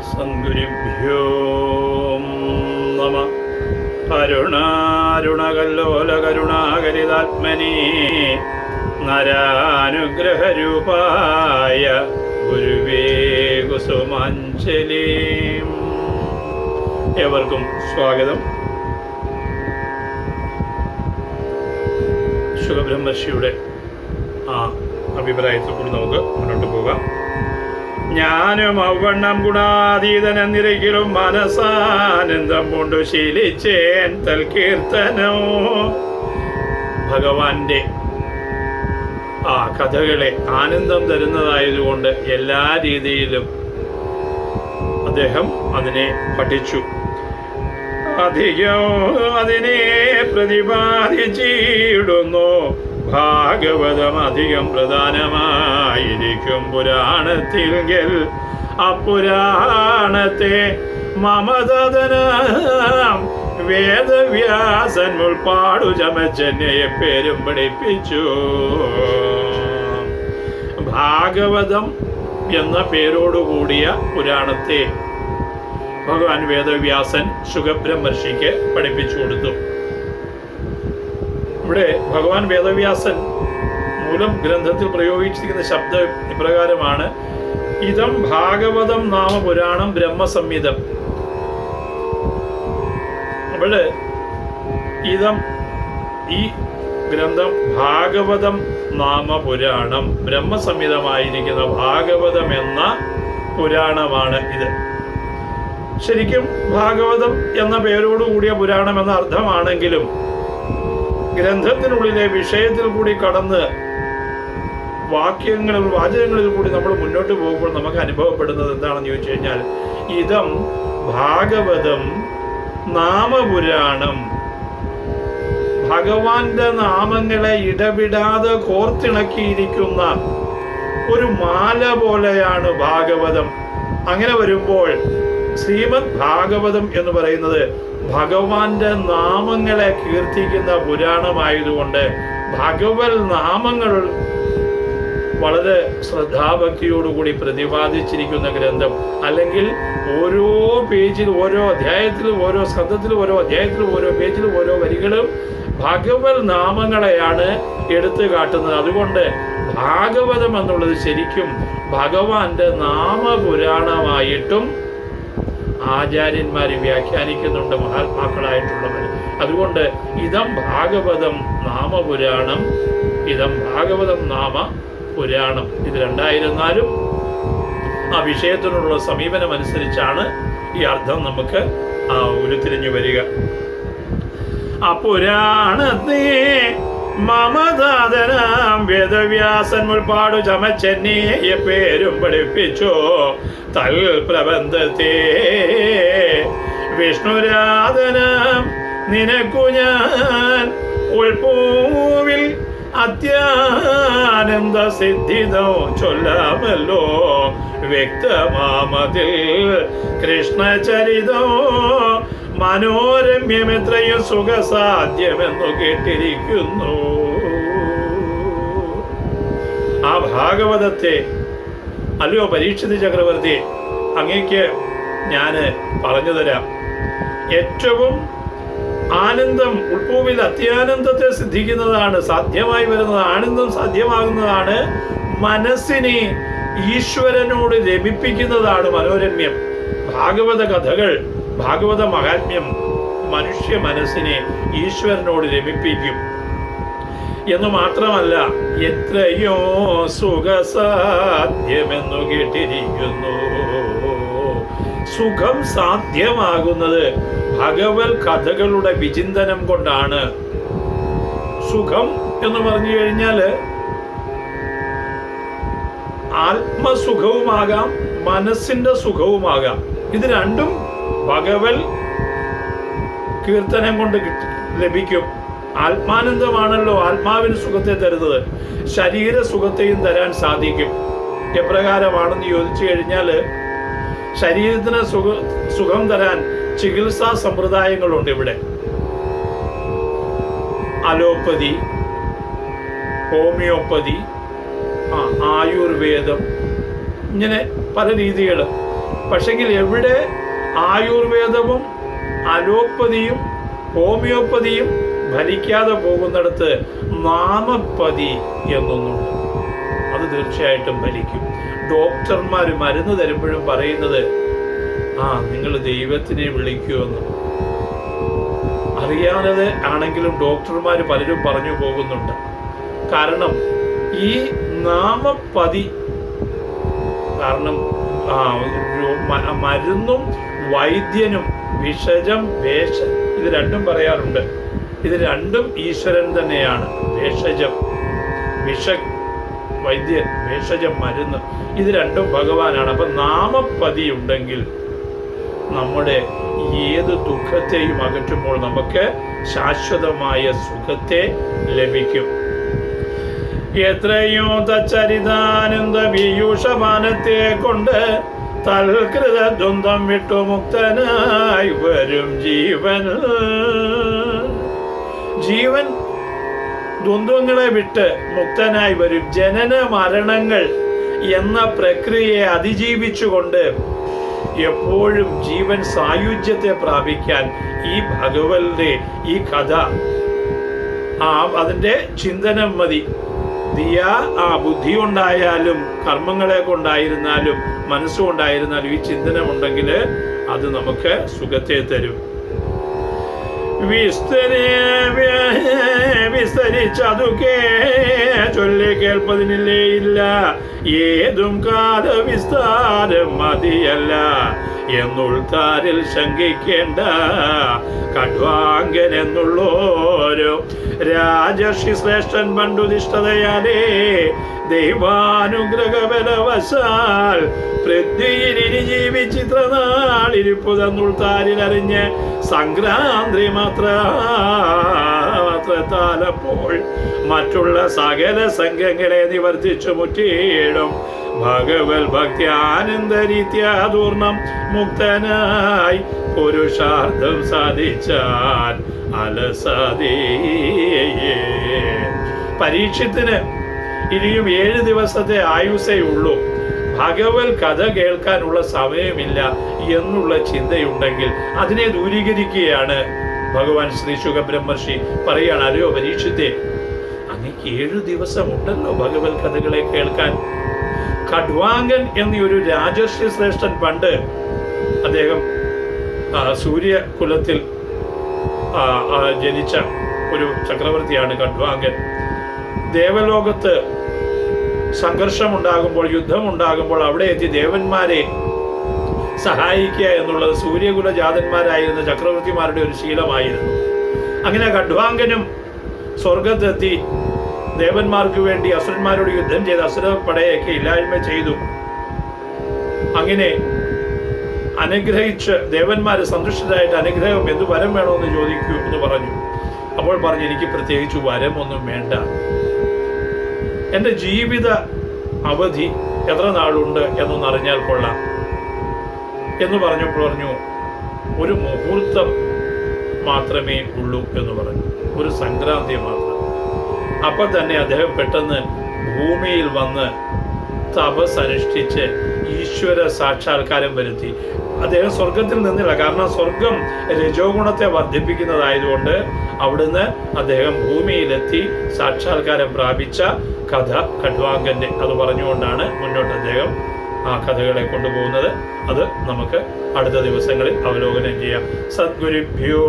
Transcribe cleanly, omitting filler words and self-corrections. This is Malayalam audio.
സദ്ഗുരുഭ്യോ നമ. കരുണാരുണകല്ലോല കരുണാകരിതാത്മനി നരാനുഗ്രഹരൂപായ ഗുരുവേ കുസുമാഞ്ജലി. ഏവർക്കും സ്വാഗതം. ശുഖബ്രഹ്മർഷിയുടെ ആ അഭിപ്രായത്തിൽ കൂടി നമുക്ക് മുന്നോട്ട് പോകാം. ഞാനും ഔവണ്ണം ഗുണാതീതനെന്നിരക്കിലും മനസാനന്ദം കൊണ്ടു ശീലിച്ചേൻ തൽകീർത്തനോ. ഭഗവാന്റെ ആ കഥകളെ ആനന്ദം തരുന്നതായതുകൊണ്ട് എല്ലാ രീതിയിലും അദ്ദേഹം അതിനെ പഠിച്ചു. അധികം അതിനെ പ്രതിപാദിച്ചിടുന്നു. ഭാഗവതം അധികം പ്രധാനമായിരിക്കും പുരാണത്തിൽ. അപുരാണത്തെ മമതനാം വേദവ്യാസൻ മുൾപ്പാടു ചമച്ചെന്നയെ പേരും പഠിപ്പിച്ചു. ഭാഗവതം എന്ന പേരോടുകൂടിയ പുരാണത്തെ ഭഗവാൻ വേദവ്യാസൻ ശുഖബ്രഹ്മർഷിക്ക് പഠിപ്പിച്ചു കൊടുത്തു. ഇവിടെ ഭഗവാൻ വേദവ്യാസൻ മൂലം ഗ്രന്ഥത്തിൽ പ്രയോഗിച്ചിരിക്കുന്ന ശബ്ദം ഇപ്രകാരമാണ്: ഇതം ഭാഗവതം നാമ പുരാണം ബ്രഹ്മസംഹിതം. അവിടെ ഇതം ഈ ഗ്രന്ഥം ഭാഗവതം നാമ പുരാണം, ബ്രഹ്മസംഹിതമായിരിക്കുന്ന ഭാഗവതം എന്ന പുരാണമാണ് ഇത്. ശരിക്കും ഭാഗവതം എന്ന പേരോടുകൂടിയ പുരാണം എന്ന അർത്ഥമാണെങ്കിലും ഗ്രന്ഥത്തിനുള്ളിലെ വിഷയത്തിൽ കൂടി കടന്ന് വാചകങ്ങളിൽ കൂടി നമ്മൾ മുന്നോട്ട് പോകുമ്പോൾ നമുക്ക് അനുഭവപ്പെടുന്നത് എന്താണെന്ന് ചോദിച്ചു കഴിഞ്ഞാൽ, ഇതം ഭാഗവതം നാമപുരാണം. ഭഗവാന്റെ നാമങ്ങളെ ഇടവിടാതെ കോർത്തിണക്കിയിരിക്കുന്ന ഒരു മാല പോലെയാണ് ഭാഗവതം. അങ്ങനെ വരുമ്പോൾ ശ്രീമദ് ഭാഗവതം എന്ന് പറയുന്നത് ഭഗവാന്റെ നാമങ്ങളെ കീർത്തിക്കുന്ന പുരാണമായതുകൊണ്ട് ഭഗവത് നാമങ്ങൾ വളരെ ശ്രദ്ധാഭക്തിയോടുകൂടി പ്രതിപാദിച്ചിരിക്കുന്ന ഗ്രന്ഥം. അല്ലെങ്കിൽ ഓരോ പേജിൽ, ഓരോ അധ്യായത്തിലും, ഓരോ സ്കന്ധത്തിലും, ഓരോ അധ്യായത്തിലും, ഓരോ പേജിലും, ഓരോ വരികളും ഭഗവത് നാമങ്ങളെയാണ് എടുത്തു കാട്ടുന്നത്. അതുകൊണ്ട് ഭാഗവതം എന്നുള്ളത് ശരിക്കും ഭഗവാന്റെ നാമപുരാണമായിട്ടും ആചാര്യന്മാര് വ്യാഖ്യാനിക്കുന്നുണ്ട്, മഹാത്മാക്കളായിട്ടുള്ളവർ. അതുകൊണ്ട് ഇതം ഭാഗവതം നാമപുരാണം, ഇതം ഭാഗവതം നാമ പുരാണം. ഇത് രണ്ടായിരുന്നാലും ആ വിഷയത്തിനുള്ള സമീപനം അനുസരിച്ചാണ് ഈ അർത്ഥം നമുക്ക് ഉരുത്തിരിഞ്ഞു വരിക. അപുരാണത്തെ മമതാതനാം വേദവ്യാസൻ മുൾപ്പാടു ചമച്ചെന്നീയ പേരും പഠിപ്പിച്ചു. തൽ പ്രബന്ധത്തെ വിഷ്ണുരാധനം നിനക്കു ഞാൻ ഉൾപൂവിൽ അത്യാനന്ദ സിദ്ധിതോ ചൊല്ലാമല്ലോ. വ്യക്തമാമതിൽ കൃഷ്ണചരിതോ മനോരമ്യമെത്രയും സുഖസാധ്യമെന്നു കേട്ടിരിക്കുന്നു. ആ ഭാഗവതത്തെ, അല്ലയോ പരീക്ഷിത ചക്രവർത്തി, അങ്ങേക്ക് ഞാൻ പറഞ്ഞു തരാം. ഏറ്റവും ആനന്ദം, ഉൾപ്പൂവിൽ അത്യാനന്ദത്തെ സിദ്ധിക്കുന്നതാണ്, സാധ്യമായി വരുന്നത്, ആനന്ദം സാധ്യമാകുന്നതാണ്, മനസ്സിനെ ഈശ്വരനോട് രമിപ്പിക്കുന്നതാണ് മനോരമ്യം. ഭാഗവത കഥകൾ, ഭാഗവത മഹാത്മ്യം മനുഷ്യ മനസ്സിനെ ഈശ്വരനോട് രമിപ്പിക്കും എന്ന് മാത്രമല്ല, എത്രയോ സുഖസാധ്യമെന്നു കേട്ടിരിക്കുന്നു. സുഖം സാധ്യമാകുന്നത് ഭഗവത് കഥകളുടെ വിചിന്തനം കൊണ്ടാണ്. സുഖം എന്ന് പറഞ്ഞു കഴിഞ്ഞാൽ ആത്മസുഖവുമാകാം, മനസ്സിന്റെ സുഖവുമാകാം. ഇത് രണ്ടും ഭഗവത് കീർത്തനം കൊണ്ട് ലഭിക്കും. ആത്മാനന്ദമാണല്ലോ ആത്മാവിന് സുഖത്തെ തരുന്നത്. ശരീര സുഖത്തെയും തരാൻ സാധിക്കും. എപ്രകാരമാണെന്ന് ചോദിച്ചു കഴിഞ്ഞാൽ, ശരീരത്തിന് സുഖം തരാൻ ചികിത്സാ സമ്പ്രദായങ്ങളുണ്ട് ഇവിടെ. അലോപ്പതി, ഹോമിയോപ്പതി, ആയുർവേദം, ഇങ്ങനെ പല രീതികൾ. പക്ഷെങ്കിൽ എവിടെ ആയുർവേദവും അലോപ്പതിയും ഹോമിയോപ്പതിയും ഫലിക്കാതെ പോകുന്നിടത്ത് നാമപ്പതി എന്നൊന്നുണ്ട്. അത് തീർച്ചയായിട്ടും ഫലിക്കും. ഡോക്ടർമാർ മരുന്ന് തരുമ്പോഴും പറയുന്നത് നിങ്ങൾ ദൈവത്തിനെ വിളിക്കുമെന്ന്. അറിയാതെ ആണെങ്കിലും ഡോക്ടർമാർ പലരും പറഞ്ഞു പോകുന്നുണ്ട്. കാരണം ഈ നാമപ്പതി കാരണം മരുന്നും വൈദ്യനും വിഷജം വേഷ ഇത് രണ്ടും പറയാറുണ്ട്. ഇത് രണ്ടും ഈശ്വരൻ തന്നെയാണ്. വേഷജം വൈദ്യൻ, വേഷജം മരുന്ന്, ഇത് രണ്ടും ഭഗവാനാണ്. അപ്പൊ നാമപ്പതി ഉണ്ടെങ്കിൽ നമ്മുടെ ഏത് ദുഃഖത്തെയും അകറ്റുമ്പോൾ നമുക്ക് ശാശ്വതമായ സുഖത്തെ ലഭിക്കും. എത്രയോ തച്ചരിതാനന്ദ പീയൂഷപാനത്തെ കൊണ്ട് തൽകൃത ദ്വന്ദ്വം വിട്ടു മുക്തനായി വരും ജീവൻ ദ്വന്ദ്വങ്ങളെ വിട്ട് മുക്തനായി വരും. ജനന മരണങ്ങൾ എന്ന പ്രക്രിയയെ അതിജീവിച്ചുകൊണ്ട് എപ്പോഴും ജീവൻ സായുജ്യത്തെ പ്രാപിക്കാൻ ഈ ഭഗവന്റെ ഈ കഥ അതിന്റെ ചിന്തനം മതി. ബുദ്ധി കൊണ്ടായാലും കർമ്മങ്ങളെ കൊണ്ടായിരുന്നാലും മനസ്സുകൊണ്ടായിരുന്നാലും ഈ ചിന്തനമുണ്ടെങ്കിൽ അത് നമുക്ക് സുഖത്തെ തരും. വിസ്തരിച്ചതുക്കേ ചൊല്ലി കേൾപ്പതിനില്ലേ ഇല്ല, ഏതും കാല വിസ്താരം മതിയല്ല എന്നുൾത്താരിൽ ശങ്കിക്കേണ്ട. കട്വാങ്കൻ എന്നുള്ളോരോ രാജർഷി ശ്രേഷ്ഠൻ പണ്ടുതിഷ്ഠതയാലേ ദൈവാനുഗ്രഹബലവശാൽ പൃഥ്വിയിലിനി ജീവിച്ചിത്ര നാളിരിപ്പു തന്നുൾത്താരിലറിഞ്ഞ് സംക്രാന്തി മാത്രത്താലപ്പോൾ മറ്റുള്ള സകല സംഘങ്ങളെ നിവർത്തിച്ചു മുറ്റിയിടും. ഭഗവത് ഭക്തി ആനന്ദരീത്യാദൂർണം മുക്തനായി പുരുഷാർത്ഥം സാധിച്ചാൽ അലസാദേ. പരീക്ഷത്തിന് ഇനിയും 7 ദിവസത്തെ ആയുസ്സേ ഉള്ളൂ. ഭഗവത് കഥ കേൾക്കാനുള്ള സമയമില്ല എന്നുള്ള ചിന്തയുണ്ടെങ്കിൽ അതിനെ ദൂരീകരിക്കുകയാണ് ഭഗവാൻ ശ്രീ ശുകബ്രഹ്മർഷി പറയാണ്. അല്ലയോ പരീക്ഷത്തെ, അങ്ങേക്ക് 7 ദിവസം ഉണ്ടല്ലോ ഭഗവത് കഥകളെ കേൾക്കാൻ. ഖഡ്വാങ്കൻ എന്നൊരു രാജർഷി ശ്രേഷ്ഠൻ പണ്ട് അദ്ദേഹം സൂര്യകുലത്തിൽ ജനിച്ച ഒരു ചക്രവർത്തിയാണ് ഖഡ്വാങ്കൻ. ദേവലോകത്ത് സംഘർഷമുണ്ടാകുമ്പോൾ, യുദ്ധമുണ്ടാകുമ്പോൾ അവിടെ എത്തി ദേവന്മാരെ സഹായിക്കുക എന്നുള്ളത് സൂര്യകുല ജാതന്മാരായിരുന്ന ചക്രവർത്തിമാരുടെ ഒരു ശീലമായിരുന്നു. അങ്ങനെ ഖഡ്വാങ്കനും സ്വർഗത്തെത്തി ദേവന്മാർക്ക് വേണ്ടി അസുരന്മാരോട് യുദ്ധം ചെയ്ത് അസുരപ്പടയൊക്കെ ഇല്ലായ്മ ചെയ്തു. അങ്ങനെ അനുഗ്രഹിച്ച് ദേവന്മാര് സന്തുഷ്ടരായിട്ട് അനുഗ്രഹം എന്ത് വരം വേണമെന്ന് ചോദിക്കൂ എന്ന് പറഞ്ഞു. അപ്പോൾ പറഞ്ഞു, എനിക്ക് പ്രത്യേകിച്ച് വരമൊന്നും വേണ്ട, എൻ്റെ ജീവിത അവധി എത്ര നാളുണ്ട് എന്നൊന്ന് അറിഞ്ഞാൽ കൊള്ളാം എന്ന് പറഞ്ഞു. ഒരു മുഹൂർത്തം മാത്രമേ ഉള്ളൂ എന്ന് പറഞ്ഞു, ഒരു സംക്രാന്തി മാത്രം. അപ്പം തന്നെ അദ്ദേഹം പെട്ടെന്ന് ഭൂമിയിൽ വന്ന് തപസ് അനുഷ്ഠിച്ച് ഈശ്വര സാക്ഷാത്കാരം വരുത്തി. അദ്ദേഹം സ്വർഗത്തിൽ നിന്നില്ല, കാരണം സ്വർഗം രജോ ഗുണത്തെ വർദ്ധിപ്പിക്കുന്നതായതുകൊണ്ട് അവിടുന്ന് അദ്ദേഹം ഭൂമിയിലെത്തി സാക്ഷാത്കാരം പ്രാപിച്ച കഥ ഖഡ്വാങ്കന്റെ. അത് പറഞ്ഞുകൊണ്ടാണ് മുന്നോട്ട് അദ്ദേഹം ആ കഥകളെ കൊണ്ടുപോകുന്നത്. അത് നമുക്ക് അടുത്ത ദിവസങ്ങളിൽ അവലോകനം ചെയ്യാം. സദ്ഗുരുഭ്യോ